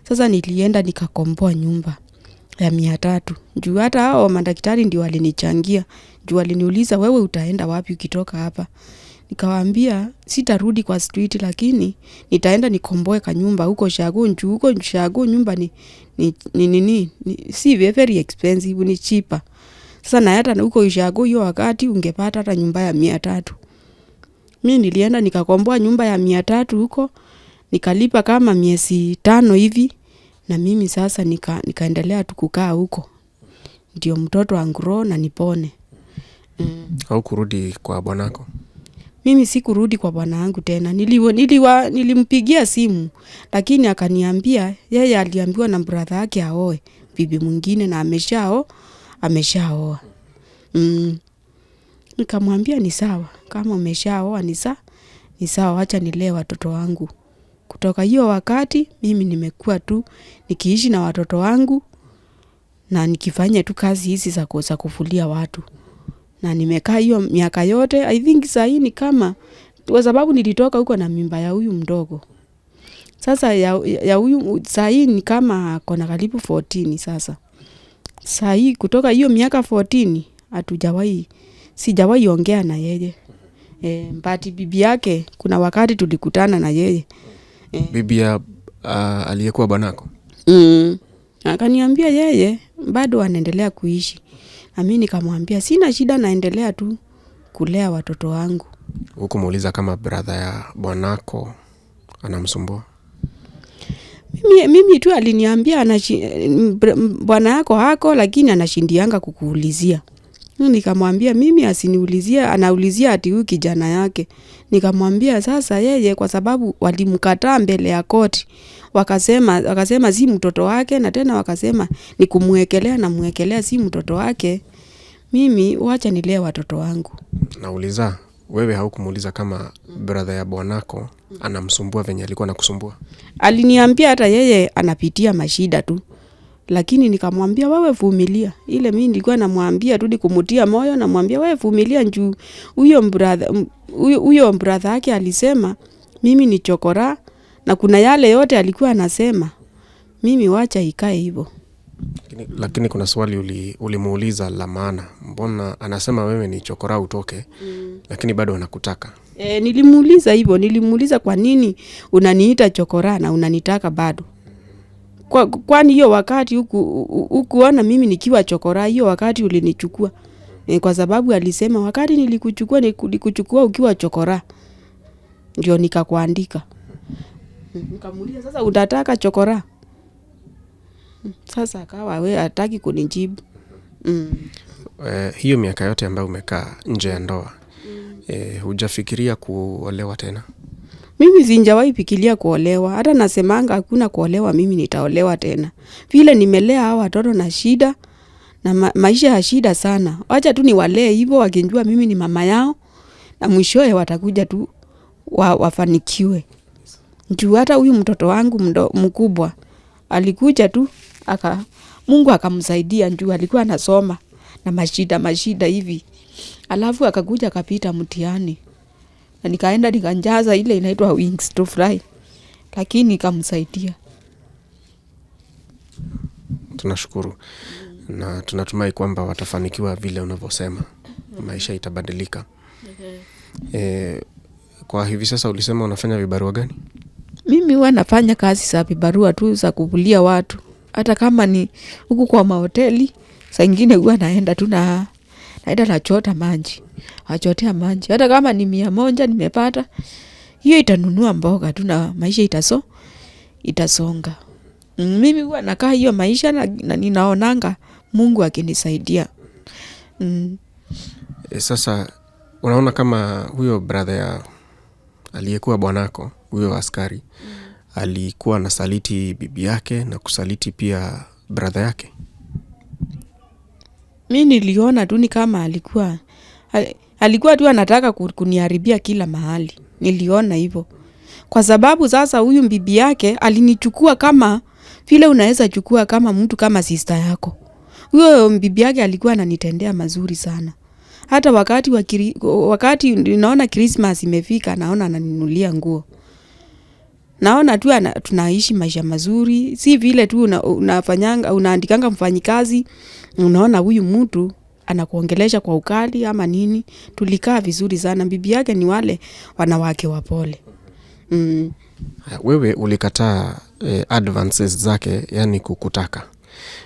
Sasa nilienda nikakomboa nyumba ya 300. Juu hata hao madaktari ndio walinichangia. Juu waliniuliza, wewe utaenda wapi ukitoka hapa? Nikawaambia sitarudi kwa street, lakini nitaenda nikomboe kanyumba huko Shago. Juu huko Shago nyumba ni si very expensive, ni cheaper. Sasa na hata huko Shago hiyo wakati ungepata hata nyumba ya 300. Mimi nilienda nikakomboa nyumba ya 300 huko, nikalipa kama miezi 5 hivi, na mimi sasa nikaendelea tu kukaa huko. Ndio mtoto anguro na nipone. Au kurudi kwa bwanako? Mimi sikurudi kwa bwana wangu tena. Nilimpigia simu, lakini akaniambia yeye aliambiwa na brother yake aoe bibi mwingine na ameshaoa. Nikamwambia ni sawa, kama umeshaoa ni sawa, acha nilee watoto wangu. Kutoka hiyo wakati mimi nimekuwa tu nikiishi na watoto wangu na nikifanya tu kazi hizi za kufulia watu. Na nimekaa hiyo miaka yote. I think saa hii ni kama, kwa sababu nilitoka huko na mimba ya huyu mdogo. Sasa Sasa ya huyu sahi ni kama kona karibu 14 sasa. Sahi kutoka hiyo miaka 14 sijawahi ongea na yeye. But bibi yake kuna wakati tulikutana na yeye. Bibi ya aliyekuwa bwanako? Akaniambia yeye bado anaendelea kuishi. Na mimi nikamwambia sina shida, naendelea tu kulea watoto wangu. Hukumuuliza kama brother ya bwanako anamsumbua? Mimi tu aliniambia bwana yako hako lakini anashindianga kukuulizia. Nikamwambia mimi asiniulizie, anaulizia ati huyu kijana yake. Nikamwambia sasa yeye kwa sababu walimkataa mbele ya koti. Wakasema si mtoto wake, na tena wakasema ni kumwekelea na mwekelea si mtoto wake. Mimi wacha nilee watoto wangu. Nauliza wewe haukumuuliza kama brother ya bwanako anamsumbua venye alikuwa anakusumbua? Aliniambia hata yeye anapitia mashida tu. Lakini nikamwambia wewe vumilia. Ile mimi nilikuwa namwambia tu kumutia moyo, namwambia wewe vumilia njoo huyo brother yake alisema mimi ni chokora, na kuna yale yote alikuwa anasema. Mimi wacha ikae hivyo. Lakini kuna swali ulimuuliza la maana. Mbona anasema wewe ni chokora utoke, lakini bado anakutaka? Nilimuuliza hivyo, nilimuuliza kwa nini unaniita chokora na unanitaka bado? Kwani hiyo wakati ukuona mimi nikiwa chokora, hiyo wakati ulinichukua? Kwa sababu alisema wakati nilikuchukua ukiwa chokora ndio nikakuandika. Nikamuuliza sasa utataka chokora? Sasa akawa wewe hataki kunijibu. Hiyo miaka yote ambayo umekaa nje ya ndoa, hujafikiria kuolewa tena? Mimi sijawahi fikiria kuolewa. Hata nasemanga hakuna kuolewa, mimi nitaolewa tena. Vile nimelea hao watoto na shida na maisha ya shida sana. Acha tu niwalee hivyo wakijua mimi ni mama yao, na mwishowe watakuja tu wafanikiwe. Juu hata huyu mtoto wangu mkubwa alikuja tu Mungu akamsaidia, juu alikuwa anasoma na mashida hivi. Alafu akakuja akapita mtihani. Na nikaenda nikanjaza ile inaitwa wings to fly. Lakini ikamsaidia. Tunashukuru. Na tunatumai kwamba watafanikiwa vile unavyosema. Maisha itabadilika. Kwa hivi sasa ulisema unafanya vibarua gani? Mimi huwa nafanya kazi za vibarua tu za kuvulia watu. Hata kama ni huku kwa mahoteli, saa nyingine huwa naenda tu naenda nachota maji. Achotea maji. Hata kama ni 100 nimepata, hiyo itanunua mboga tu na maisha itasonga. Mimi huwa nakaa hiyo maisha na ninaonanga Mungu akinisaidia. Sasa unaona kama huyo brother ya aliyekuwa bwanako, huyo askari, alikuwa anasaliti bibi yake na kusaliti pia brother yake? Mimi niliona tu ni kama alikuwa tu anataka kuniharibia kila mahali. Niliona hivyo. Kwa sababu sasa huyu bibi yake alinichukua kama vile unaweza chukua kama mtu kama sister yako. Huyo bibi yake alikuwa ananitendea mazuri sana. Hata wakati naona Christmas imefika, naona ananinunulia nguo. Naona tu tunaishi maisha mazuri. Si vile tu unaandikanga mfanyikazi, unaona huyu mtu anakuongelesha kwa ukali ama nini. Tulikaa vizuri sana. Bibi yake ni wale wanawake wapole. Wewe ulikataa advances zake, yani kukutaka.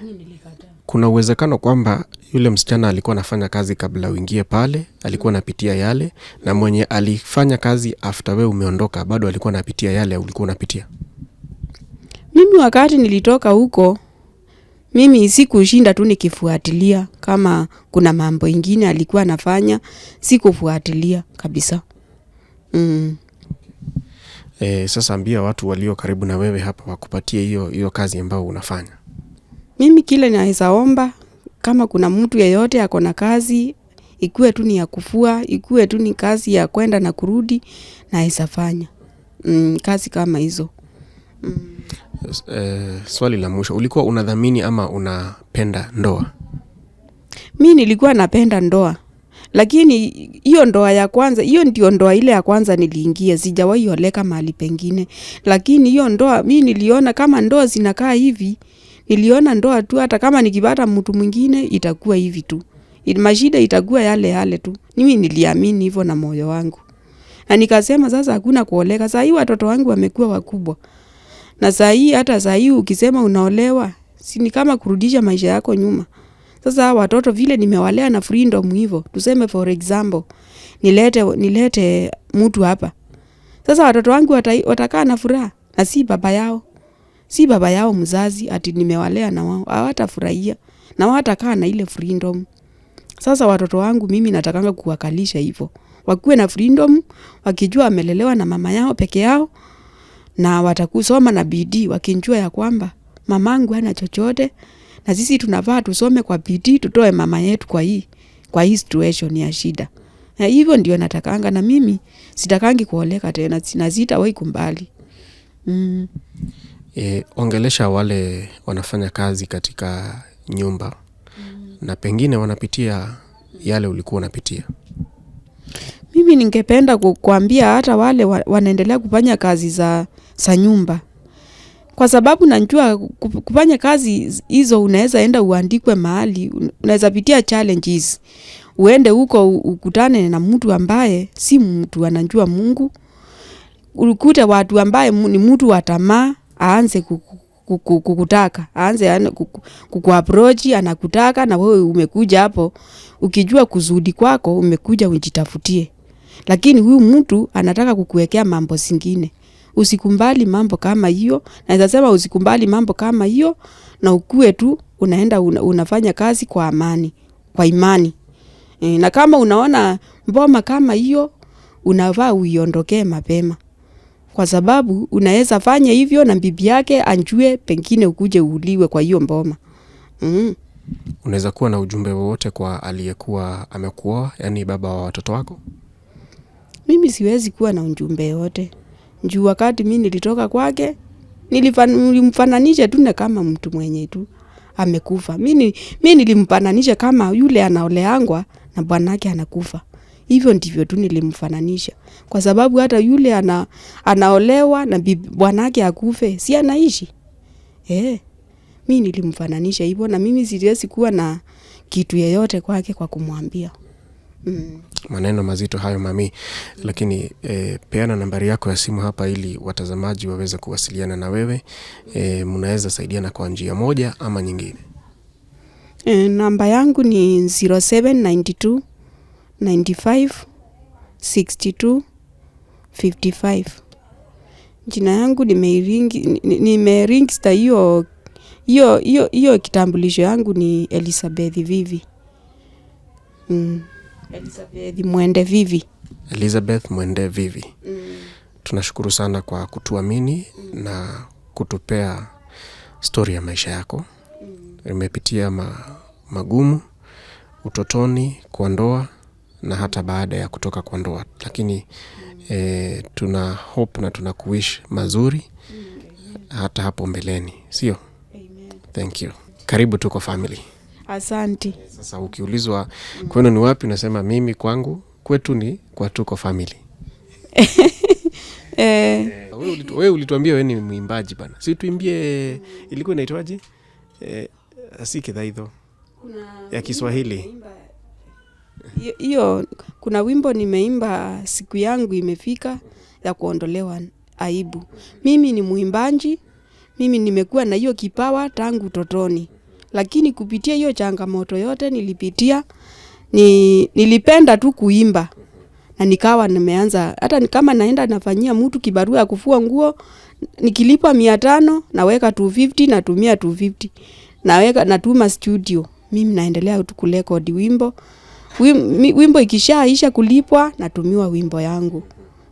Nilikataa. Kuna uwezekano kwamba yule msichana alikuwa anafanya kazi kabla uingie pale, alikuwa anapitia yale, na mwenye alifanya kazi after wewe umeondoka bado alikuwa anapitia yale ulikuwa unapitia? Mimi wakati nilitoka huko, mimi sikushinda tu nikifuatilia kama kuna mambo ingine alikuwa anafanya, sikufuatilia kabisa. Sasa ambia watu walio karibu na wewe hapa wakupatie hiyo kazi ambayo unafanya. Mimi kile naweza omba, kama kuna mtu yeyote ako na kazi, ikuwe tu ni ya kufua, ikuwe tu ni kazi ya kwenda na kurudi, naweza fanya. Kazi kama hizo. Swali la mwisho, ulikuwa unadhamini ama unapenda ndoa? Mimi nilikuwa napenda ndoa, Lakini hiyo ndoa ya kwanza, hiyo ndio ndoa ile ya kwanza niliingia, sijawahi oleka mahali pengine. Lakini hiyo ndoa mimi niliona kama ndoa zinakaa hivi, niliona ndoa tu hata kama nikipata mtu mwingine itakuwa hivi tu. Mashida itakuwa yale yale tu. Mimi niliamini hivyo na moyo wangu. Na nikasema sasa hakuna kuoleka. Sasa hii watoto wangu wamekuwa wakubwa. Na sasa hii ukisema unaolewa, si ni kama kurudisha maisha yako nyuma. Sasa watoto vile nimewalea na freedom hivyo. Tuseme for example, nilete mtu hapa. Sasa watoto wangu watakaa na furaha na si baba yao. Si baba yao mzazi ati nimewalea na wao. Hawatafurahia na watakaa na ile freedom. Sasa watoto wangu mimi natakanga kuwakalisha hivyo. Wakuwe na freedom, wakijua wamelelewa na mama yao peke yao, na watakusoma na bidii wakinjua ya kwamba mamangu hana chochote na sisi tunafaa tusome kwa bidii tutoe mama yetu kwa hii situation ya shida. Na hivyo ndio natakanga, na mimi sitakangi kuoleka tena, na sitawahi kumbali. Ongelesha wale wanafanya kazi katika nyumba na pengine wanapitia yale ulikuwa unapitia. Mimi ningependa kuambia hata wale wanaendelea kufanya kazi za nyumba. Kwa sababu najua kufanya kazi hizo unaweza enda uandikwe mahali, unaweza pitia challenges. Uende huko ukutane na mtu ambaye si mtu anajua Mungu. Ukute watu ambaye ni mtu wa tamaa, aanze kukutaka, aanze kukuapproach, anakutaka na wewe umekuja hapo ukijua kuzudi kwako umekuja ujitafutie. Lakini huyu mtu anataka kukuwekea mambo zingine. Usikumbali mambo kama hiyo. Naweza sema usikumbali mambo kama hiyo na ukue tu unaenda unafanya kazi kwa amani, kwa imani. Na kama unaona mboma kama hiyo, unafaa uiondokee mapema. Kwa sababu unaweza fanya hivyo na bibi yake anjue pengine ukuje uliwe kwa hiyo mboma. Unaweza kuwa na ujumbe wowote kwa aliyekuwa amekuoa, yani baba wa watoto wako? Mimi siwezi kuwa na ujumbe wote. Juu wakati mimi nilitoka kwake, nilimfananisha tu na kama mtu mwenye tu amekufa. Mimi nilimfananisha kama yule anaoleangwa na bwanake anakufa. Hivyo ndivyo tu nilimfananisha. Kwa sababu hata yule anaolewa na bwanake akufe, si anaishi. Mimi nilimfananisha hivyo, na mimi siwezi kuwa na kitu yeyote kwake kwa kumwambia. Maneno mazito hayo mami. Lakini peana nambari yako ya simu hapa ili watazamaji waweze kuwasiliana na wewe. Mnaweza saidiana kwa njia moja ama nyingine. Namba yangu ni 0792 95 62 55. Jina yangu nimeregister hiyo kitambulisho yangu ni Elizabeth Vivi. Elizabeth Mwende Vivi. Elizabeth Mwende Vivi. Tunashukuru sana kwa kutuamini na kutupea story ya maisha yako. Umepitia magumu utotoni, kwa ndoa na hata baada ya kutoka kwa ndoa. Lakini tuna hope na tuna kuwish mazuri hata hapo mbeleni, sio? Amen. Thank you. Karibu Tuko Family. Asante. Sasa ukiulizwa kwenu ni wapi, unasema mimi kwangu kwetu ni kwa Tuko Family. Wewe ulituambia wewe ni mwimbaji bana. Si tuimbie, ilikuwa inaitwaje? Asikidhaidho. Ya Kiswahili. Hiyo kuna wimbo nimeimba, siku yangu imefika ya kuondolewa aibu. Mimi ni mwimbaji. Mimi nimekuwa na hiyo kipawa tangu utotoni. Lakini kupitia hiyo changamoto yote nilipitia, nilipenda tu kuimba. Na nikawa nimeanza, hata kama naenda nafanyia mtu kibarua ya kufua nguo, nikilipa 500 naweka 250, natumia 250. Natuma studio. Mimi naendelea tu kurekodi wimbo. Wimbo ikishaisha kulipwa natumiwa wimbo yangu.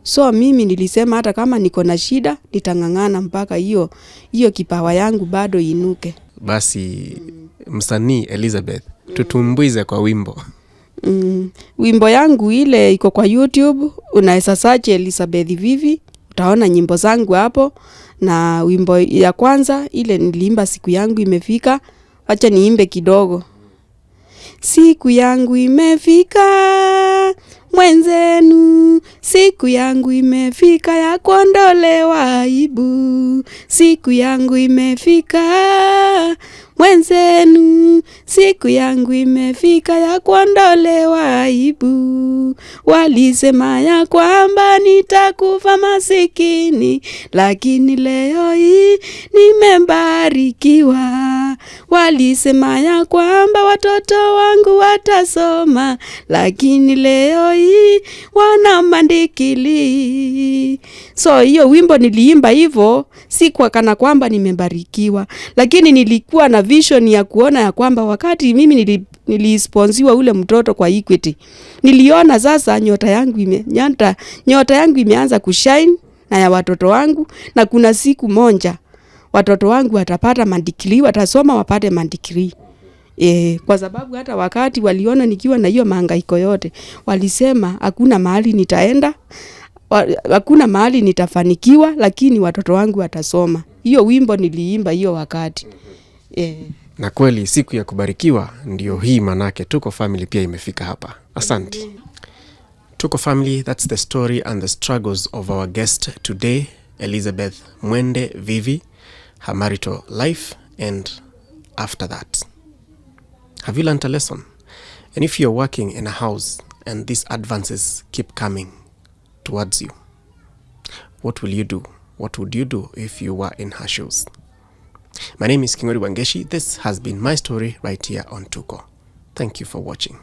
So mimi nilisema hata kama niko na shida nitangangana mpaka hiyo kipawa yangu bado inuke. Basi msanii Elizabeth, tutumbuize kwa wimbo. Wimbo yangu ile iko kwa YouTube, unaweza search Elizabeth Vivi, utaona nyimbo zangu hapo. Na wimbo ya kwanza ile niliimba siku yangu imefika, acha niimbe kidogo. siku yangu imefika mwenzenu, siku yangu imefika ya kuondolewa aibu, siku yangu imefika mwenzenu, siku yangu imefika ya kuondolewa aibu. Walisema ya kwamba nitakufa masikini, lakini leo hii nimebarikiwa. Walisema ya kwamba watoto wangu watasoma, lakini leo hii wana mandikili. So hiyo wimbo niliimba hivyo, si kwa kana kwamba nimebarikiwa, lakini nilikuwa na vision ya kuona ya kwamba wakati mimi nilisponsiwa ule mtoto kwa Equity, niliona sasa nyota yangu imeanza kushine na ya watoto wangu, na kuna siku moja watoto wangu watapata mandikili, watasoma wapate mandikili. Kwa sababu hata wakati waliona nikiwa na hiyo mahangaiko yote, walisema hakuna mahali nitaenda, hakuna mahali nitafanikiwa, lakini watoto wangu watasoma. Hiyo wimbo niliimba hiyo wakati. Na kweli siku ya kubarikiwa ndio hii, manake Tuko Family pia imefika hapa. Asante. Tuko Family, that's the story and the struggles of our guest today, Elizabeth Mwende Vivi, her marital life and after that. Have you learned a lesson? And if you're working in a house and these advances keep coming towards you, what will you do? What would you do if you were in her shoes? My name is Kingori Wangeshi. This has been my story right here on Tuko. Thank you for watching.